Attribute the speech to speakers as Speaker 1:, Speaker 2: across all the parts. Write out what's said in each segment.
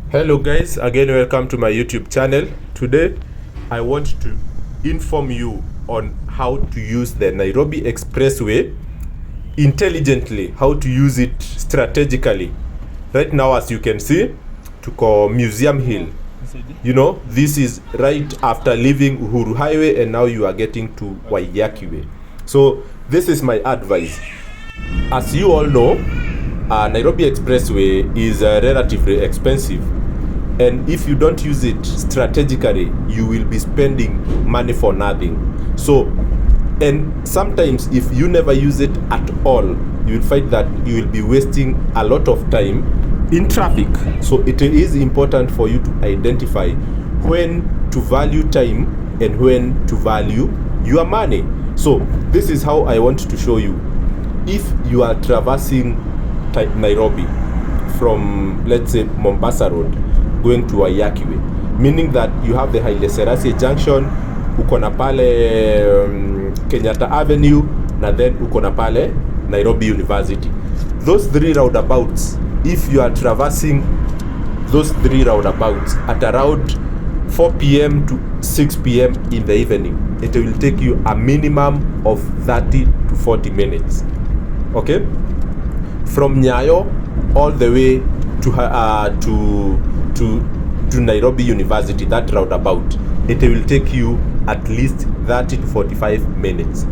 Speaker 1: Hello guys, again welcome to my YouTube channel. Today I want to inform you on how to use the Nairobi Expressway intelligently, how to use it strategically. Right now, as you can see, tuko Museum Hill. You know, this is right after leaving Uhuru Highway and now you are getting to Waiyaki Way. So this is my advice. As you all know, Nairobi Expressway is relatively expensive, and if you don't use it strategically, you will be spending money for nothing. So, and sometimes if you never use it at all, you will find that you will be wasting a lot of time in traffic. So it is important for you to identify when to value time and when to value your money. So this is how I want to show you. If you are traversing Nairobi from, let's say, Mombasa Road going to Waiyaki Way, meaning that you have the Haile Selassie Junction, uko na pale Kenyatta Avenue, na then uko na pale Nairobi University. Those three roundabouts, if you are traversing those three roundabouts at around 4 p.m. to 6 p.m. in the evening, it will take you a minimum of 30 to 40 minutes. Okay? From Nyayo all the way to Nairobi University, that roundabout, it will take you at least 30 to 45 minutes.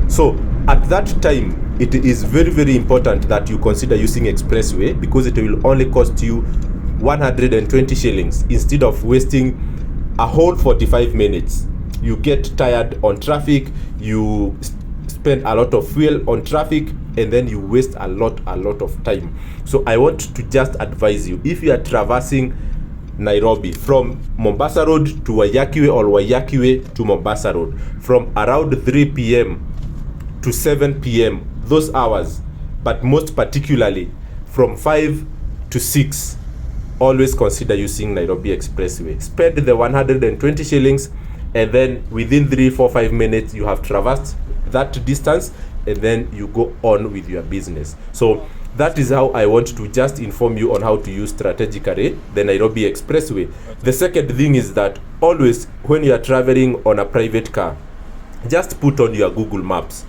Speaker 1: So at that time, it is very, very important that you consider using expressway, because it will only cost you 120 shillings instead of wasting a whole 45 minutes. You get tired on traffic, you spend a lot of fuel on traffic, and then you waste a lot of time. So I want to just advise you, if you are traversing Nairobi from Mombasa Road to Waiyaki Way or Waiyaki Way to Mombasa Road from around 3 p.m. to 7 p.m., those hours, but most particularly from 5 to 6, always consider using Nairobi Expressway. Spend the 120 shillings, and then within 3, 4, 5 minutes you have traversed that distance, and then you go on with your business. So that is how I want to just inform you on how to use strategically the Nairobi Expressway. The second thing is that always when you are traveling on a private car, just put on your Google Maps.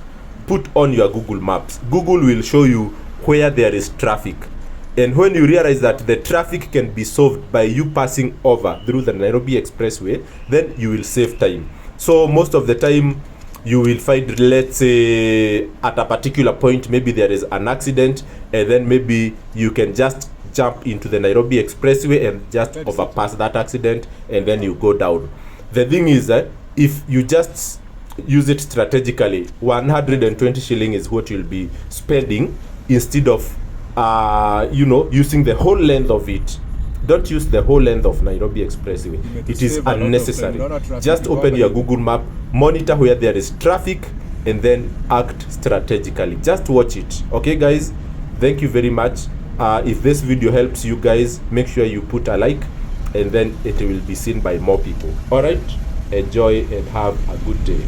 Speaker 1: Put on your Google Maps. Google will show you where there is traffic. And when you realize that the traffic can be solved by you passing over through the Nairobi Expressway, then you will save time. So most of the time, you will find, let's say, at a particular point, maybe there is an accident, and then maybe you can just jump into the Nairobi Expressway and just overpass that accident, and then you go down. The thing is that if you just use it strategically, 120 shilling is what you'll be spending instead of using the whole length of it. Don't use the whole length of Nairobi Expressway. It is unnecessary. Just open your Google Map, monitor where there is traffic, and then act strategically. Just watch it. Okay, guys? Thank you very much. If this video helps you guys, make sure you put a like, and then it will be seen by more people. All right? Enjoy and have a good day.